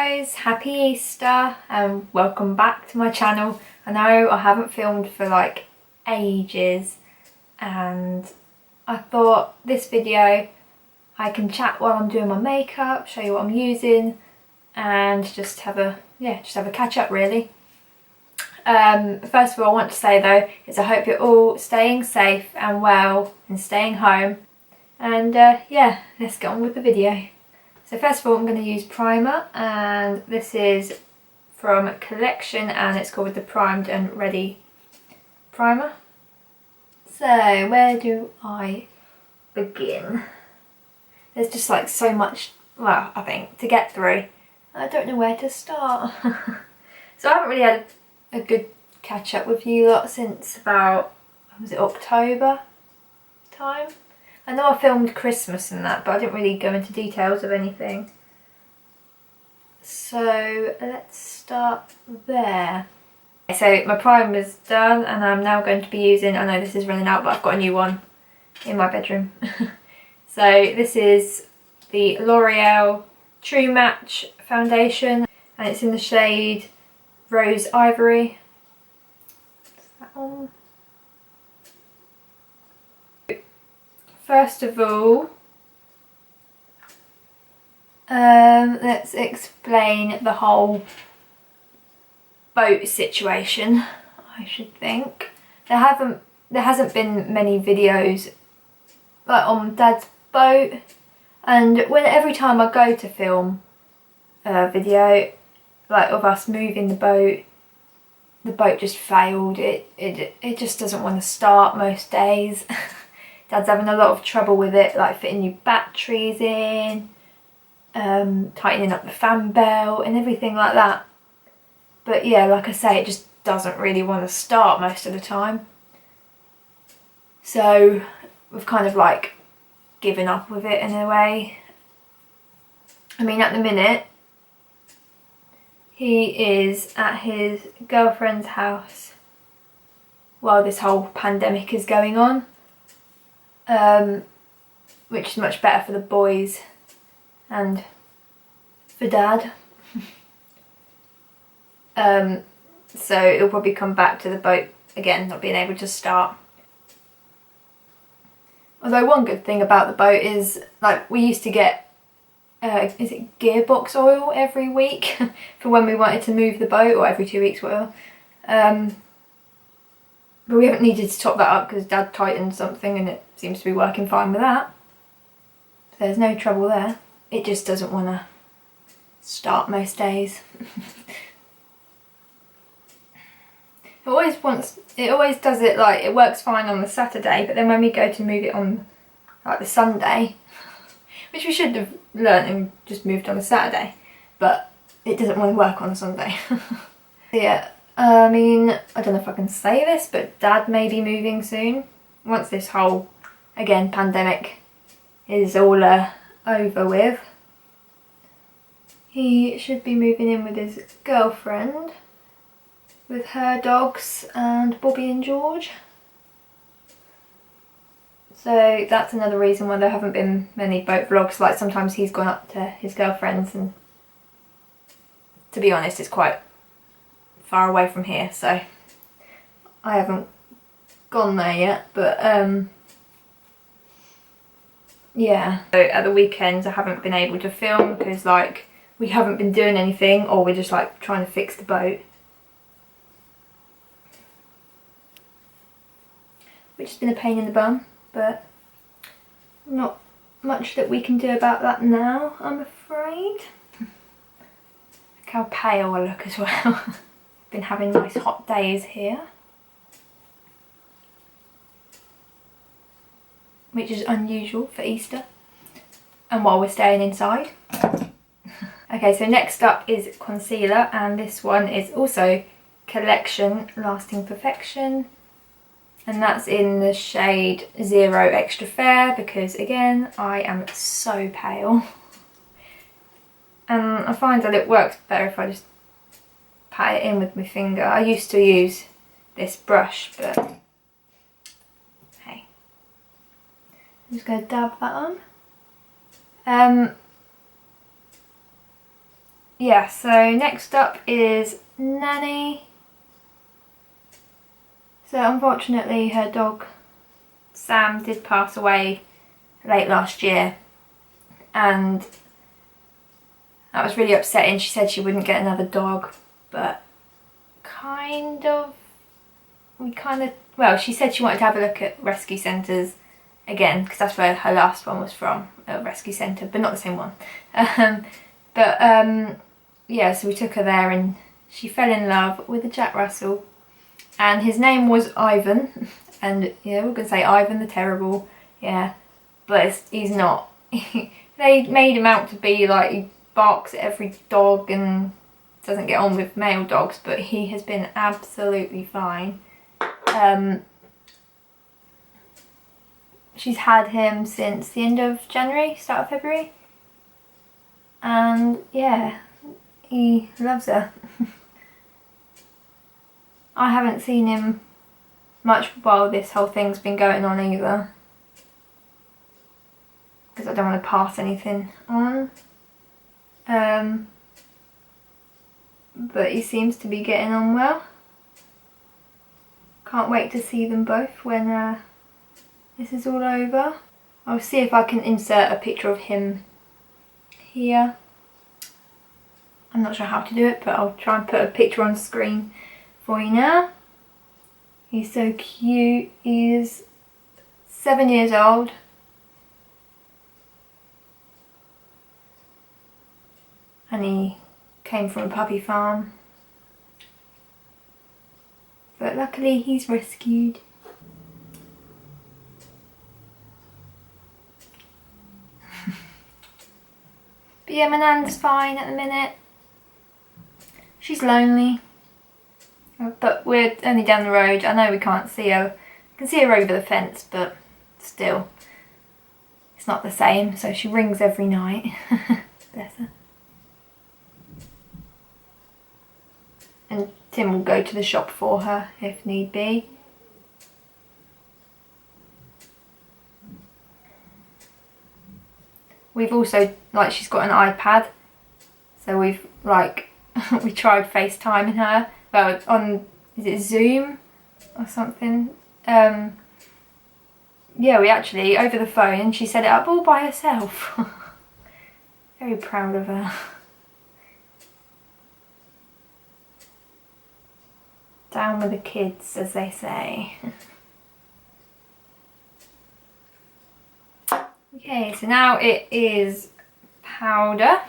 guys, happy Easter and welcome back to my channel. I know I haven't filmed for like ages and I thought this video I can chat while I'm doing my makeup, show you what I'm using and just have a catch up really. First of all, I want to say though is I hope you're all staying safe and well and staying home, and yeah, let's get on with the video. So first of all I'm going to use primer, and this is from Collection and it's called the Primed and Ready Primer. So where do I begin? There's just like so much, well, I think, to get through. I don't know where to start. So I haven't really had a good catch up with you lot since about, was it October time? I know I filmed Christmas and that, but I didn't really go into details of anything. So let's start there. So my primer's done and I'm now going to be using, I know this is running out but I've got a new one in my bedroom. So this is the L'Oreal True Match foundation and it's in the shade Rose Ivory. What's that on? First of all, let's explain the whole boat situation. I should think there hasn't been many videos like on Dad's boat, and every time I go to film a video like of us moving the boat just failed. It just doesn't want to start most days. Dad's having a lot of trouble with it, like fitting new batteries in, tightening up the fan belt and everything like that. But yeah, like I say, it just doesn't really want to start most of the time. So we've kind of like given up with it in a way. I mean, at the minute, he is at his girlfriend's house while this whole pandemic is going on. Which is much better for the boys and for Dad. So it'll probably come back to the boat again, not being able to start. Although one good thing about the boat is, like, we used to get, is it gearbox oil every week for when we wanted to move the boat, or every 2 weeks, whatever. But we haven't needed to top that up because Dad tightened something and it seems to be working fine with that. So there's no trouble there. It just doesn't want to start most days. It always does it, like, it works fine on the Saturday, but then when we go to move it on like the Sunday, which we should have learnt and just moved on the Saturday, but it doesn't want to work on a Sunday. So yeah. I mean, I don't know if I can say this, but Dad may be moving soon. Once this whole, again, pandemic is all over with. He should be moving in with his girlfriend, with her dogs and Bobbie and George. So that's another reason why there haven't been many boat vlogs. Like, sometimes he's gone up to his girlfriend's and, to be honest, it's quite far away from here, so I haven't gone there yet, but yeah. So at the weekends I haven't been able to film because, like, we haven't been doing anything, or we're just like trying to fix the boat, which has been a pain in the bum, but not much that we can do about that now, I'm afraid. Look how pale I look as well. Been having nice hot days here, which is unusual for Easter and while we're staying inside. Okay, so next up is concealer, and this one is also Collection Lasting Perfection, and that's in the shade Zero Extra Fair because, again, I am so pale and I find that it works better if I just pat it in with my finger. I used to use this brush, but hey, I'm just going to dab that on. yeah, so next up is Nanny. So unfortunately her dog Sam did pass away late last year, and that was really upsetting. She said she wouldn't get another dog, but well, she said she wanted to have a look at rescue centres again, because that's where her last one was from, a rescue centre, but not the same one. Yeah, so we took her there and she fell in love with a Jack Russell, and his name was Ivan, and yeah, we're going to say Ivan the Terrible, yeah, but he's not. They made him out to be like, he barks at every dog and doesn't get on with male dogs, but he has been absolutely fine. She's had him since the end of January, start of February, and yeah, he loves her. I haven't seen him much while this whole thing's been going on either, because I don't want to pass anything on. But he seems to be getting on well. Can't wait to see them both when this is all over. I'll see if I can insert a picture of him here. I'm not sure how to do it, but I'll try and put a picture on screen for you now. He's so cute. He is 7 years old. And he came from a puppy farm. But luckily he's rescued. But yeah, my nan's fine at the minute. She's lonely. But we're only down the road. I know we can't see her. I can see her over the fence, but still, it's not the same. So she rings every night. Bless her. And Tim will go to the shop for her if need be. We've also, like, she's got an iPad, so we've, like, we tried FaceTiming her, well, on, is it Zoom or something? Yeah, we actually, over the phone, she set it up all by herself. Very proud of her. Down with the kids, as they say. Okay, so now it is powder,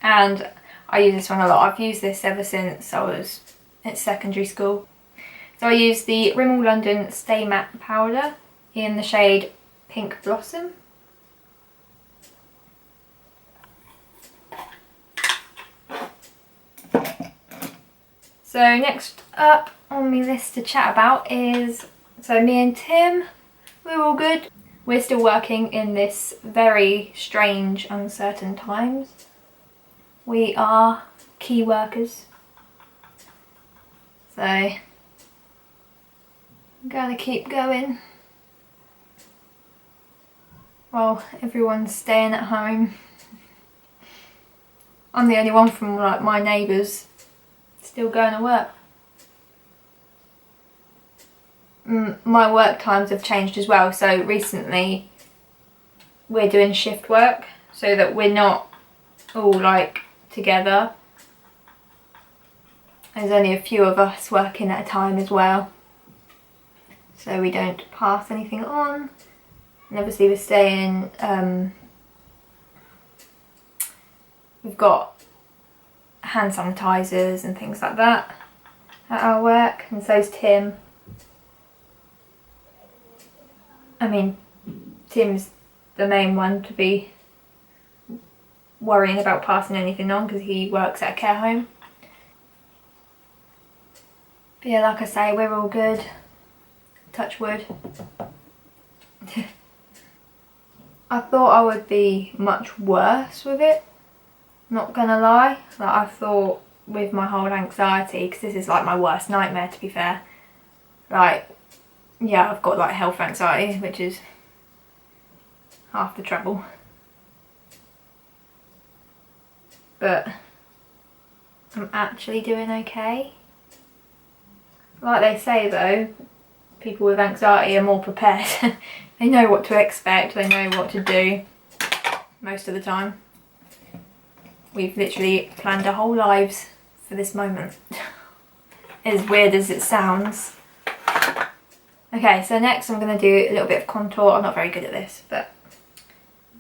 and I use this one a lot. I've used this ever since I was at secondary school. So I use the Rimmel London Stay Matte powder in the shade Pink Blossom. So next up on my list to chat about is, so me and Tim, we're all good. We're still working in this very strange, uncertain times. We are key workers. So I'm gonna keep going while everyone's staying at home. I'm the only one from, like, my neighbours still going to work. My work times have changed as well, so recently we're doing shift work so that we're not all, like, together. There's only a few of us working at a time as well, so we don't pass anything on. And obviously we're staying, we've got hand sanitisers and things like that at our work, and so's Tim. I mean, Tim's the main one to be worrying about passing anything on because he works at a care home. But yeah, like I say, we're all good. Touch wood. I thought I would be much worse with it, not gonna lie. Like, I thought with my whole anxiety, because this is like my worst nightmare, to be fair. Like, yeah, I've got, like, health anxiety, which is half the trouble. But I'm actually doing okay. Like they say though, people with anxiety are more prepared. They know what to expect, they know what to do most of the time. We've literally planned our whole lives for this moment. As weird as it sounds. Okay, so next I'm going to do a little bit of contour. I'm not very good at this, but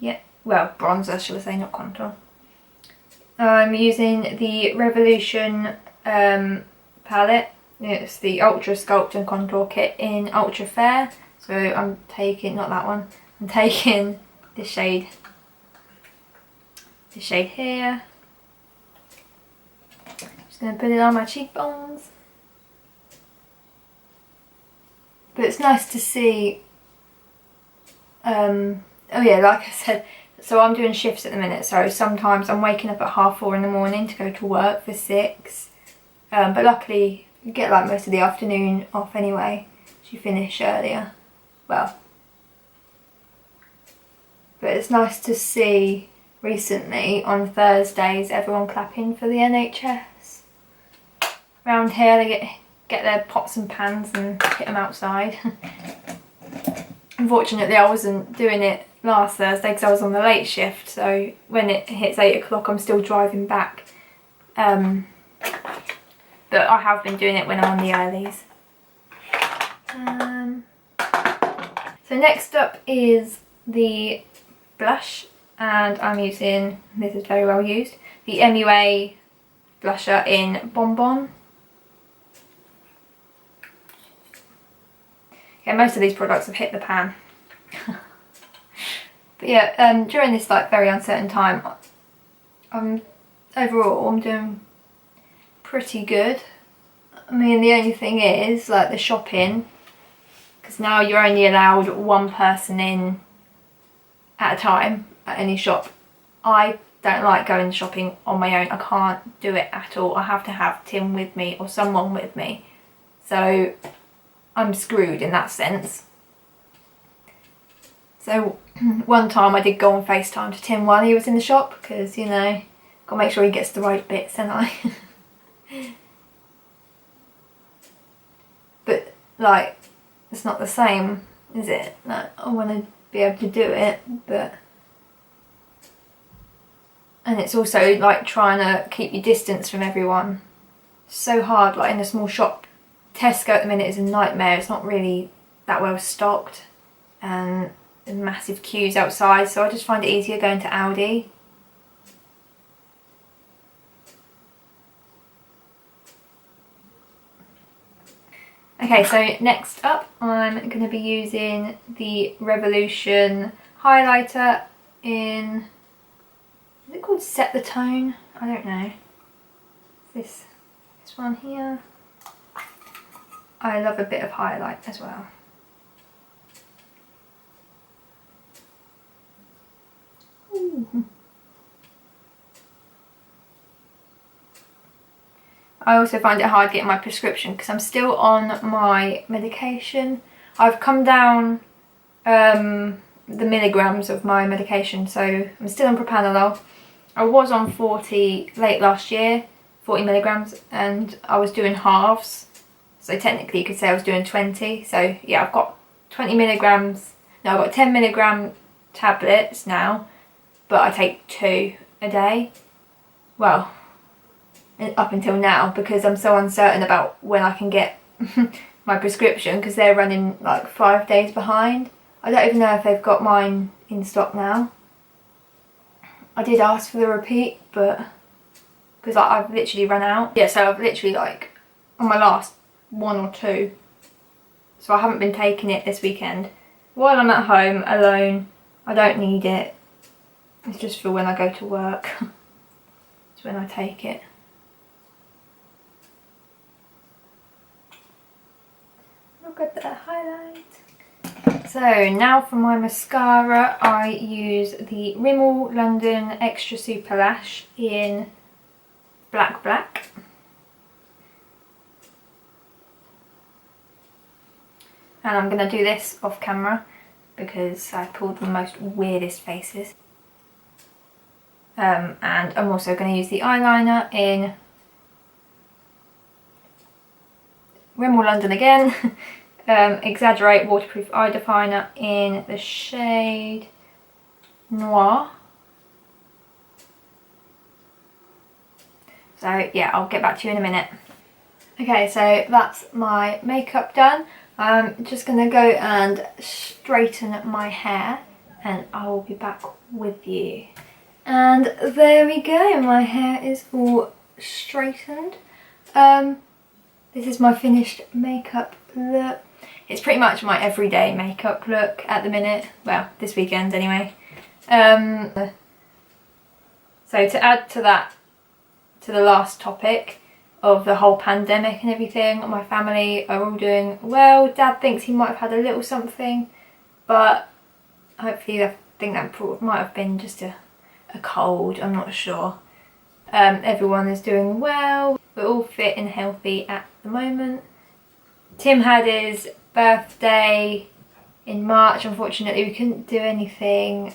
yeah, well, bronzer shall I say, not contour. I'm using the Revolution palette. It's the Ultra Sculpt and Contour Kit in Ultra Fair. So I'm taking, not that one, I'm taking this shade here. Just going to put it on my cheekbones. But it's nice to see, oh yeah, like I said, so I'm doing shifts at the minute, so sometimes I'm waking up at 4:30 in the morning to go to work for 6. But luckily you get like most of the afternoon off anyway, so you finish earlier. Well, but it's nice to see recently on Thursdays everyone clapping for the NHS. Around here they get their pots and pans and hit them outside. Unfortunately I wasn't doing it last Thursday because I was on the late shift, so when it hits 8 o'clock I'm still driving back. But I have been doing it when I'm on the earlies. So next up is the blush, and I'm using, this is very well used, the MUA blusher in Bonbon. Yeah, most of these products have hit the pan. But yeah, during this like very uncertain time, overall I'm doing pretty good. I mean, the only thing is like the shopping, because now you're only allowed one person in at a time at any shop. I don't like going shopping on my own. I can't do it at all. I have to have Tim with me or someone with me. So I'm screwed in that sense. So one time I did go on FaceTime to Tim while he was in the shop, because, you know, gotta make sure he gets the right bits, don't I? But like, it's not the same, is it? Like, I want to be able to do it, but, and it's also like trying to keep your distance from everyone. It's so hard, like in a small shop. Tesco at the minute is a nightmare. It's not really that well stocked, and there's massive queues outside, so I just find it easier going to Aldi. Okay, so next up I'm going to be using the Revolution highlighter in, is it called Set the Tone? I don't know. This one here. I love a bit of highlight as well. Ooh. I also find it hard getting my prescription because I'm still on my medication. I've come down the milligrams of my medication, so I'm still on propranolol. I was on 40 late last year, 40 milligrams, and I was doing halves. So technically you could say I was doing 20. So yeah, I've got 20 milligrams. No, I've got 10 milligram tablets now, but I take 2 a day. Well, up until now, because I'm so uncertain about when I can get my prescription, because they're running like 5 days behind. I don't even know if they've got mine in stock now. I did ask for the repeat, but because I've literally run out. Yeah, so I've literally like on my last 1 or 2, so I haven't been taking it this weekend. While I'm at home alone, I don't need it. It's just for when I go to work. It's when I take it. Look at that highlight. So now for my mascara, I use the Rimmel London Extra Super Lash in Black Black. And I'm going to do this off camera because I pulled the most weirdest faces. And I'm also going to use the eyeliner in Rimmel London again. Exaggerate Waterproof Eye Definer in the shade Noir. So yeah, I'll get back to you in a minute. Okay, so that's my makeup done. I'm just going to go and straighten my hair and I will be back with you. And there we go, my hair is all straightened. This is my finished makeup look. It's pretty much my everyday makeup look at the minute. Well, this weekend anyway. So to add to that, to the last topic of the whole pandemic and everything, my family are all doing well. Dad thinks he might have had a little something, but hopefully I think that might have been just a cold, I'm not sure. Everyone is doing well. We're all fit and healthy at the moment. Tim had his birthday in March. Unfortunately we couldn't do anything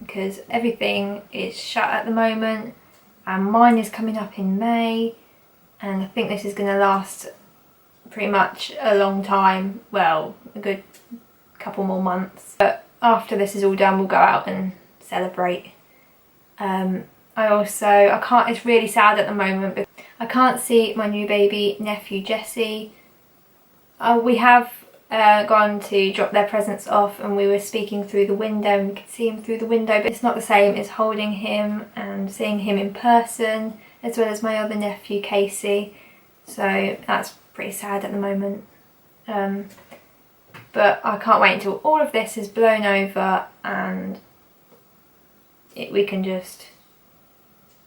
because everything is shut at the moment, and mine is coming up in May, and I think this is going to last pretty much a long time, well, a good couple more months. But after this is all done, we'll go out and celebrate. It's really sad at the moment because I can't see my new baby nephew Jesse. We have gone to drop their presents off and we were speaking through the window and we could see him through the window, but it's not the same as holding him and seeing him in person, as well as my other nephew Casey. So that's pretty sad at the moment. But I can't wait until all of this is blown over and we can just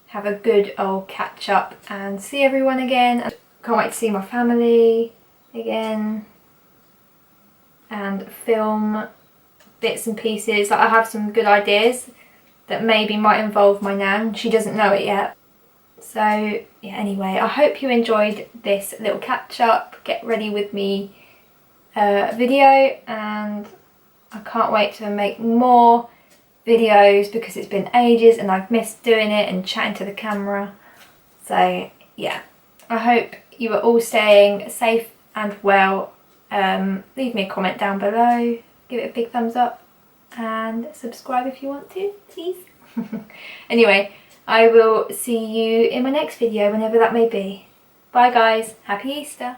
have a good old catch up and see everyone again. Can't wait to see my family again and film bits and pieces. Like, I have some good ideas that maybe might involve my nan. She doesn't know it yet. So yeah, anyway, I hope you enjoyed this little catch up, get ready with me video, and I can't wait to make more videos because it's been ages and I've missed doing it and chatting to the camera. So yeah, I hope you are all staying safe and well. Leave me a comment down below, give it a big thumbs up and subscribe if you want to, please. Anyway, I will see you in my next video, whenever that may be. Bye guys, happy Easter.